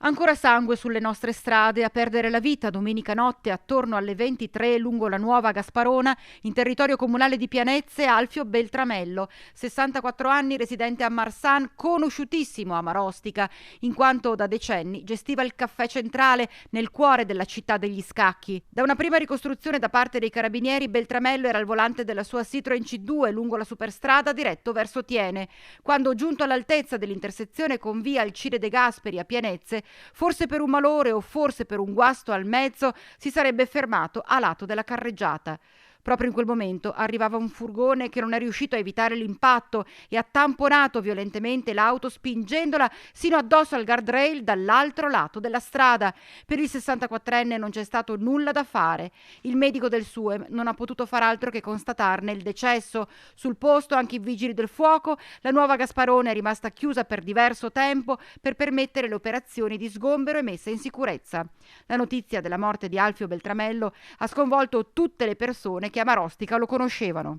Ancora sangue sulle nostre strade, a perdere la vita domenica notte attorno alle 23 lungo la Nuova Gasparona, in territorio comunale di Pianezze, Alfio Beltramello, 64 anni, residente a Marsan, conosciutissimo a Marostica, in quanto da decenni gestiva il caffè centrale nel cuore della città degli scacchi. Da una prima ricostruzione da parte dei carabinieri, Beltramello era al volante della sua Citroen C2 lungo la superstrada diretto verso Tiene. Quando, giunto all'altezza dell'intersezione con via Alcide De Gasperi a Pianezze, forse per un malore o forse per un guasto al mezzo, si sarebbe fermato a lato della carreggiata. Proprio in quel momento arrivava un furgone che non è riuscito a evitare l'impatto e ha tamponato violentemente l'auto spingendola sino addosso al guardrail dall'altro lato della strada. Per il 64enne non c'è stato nulla da fare. Il medico del SUEM non ha potuto far altro che constatarne il decesso. Sul posto anche i vigili del fuoco. La Nuova Gasparona è rimasta chiusa per diverso tempo per permettere le operazioni di sgombero e messa in sicurezza. La notizia della morte di Alfio Beltramello ha sconvolto tutte le persone che a Marostica lo conoscevano.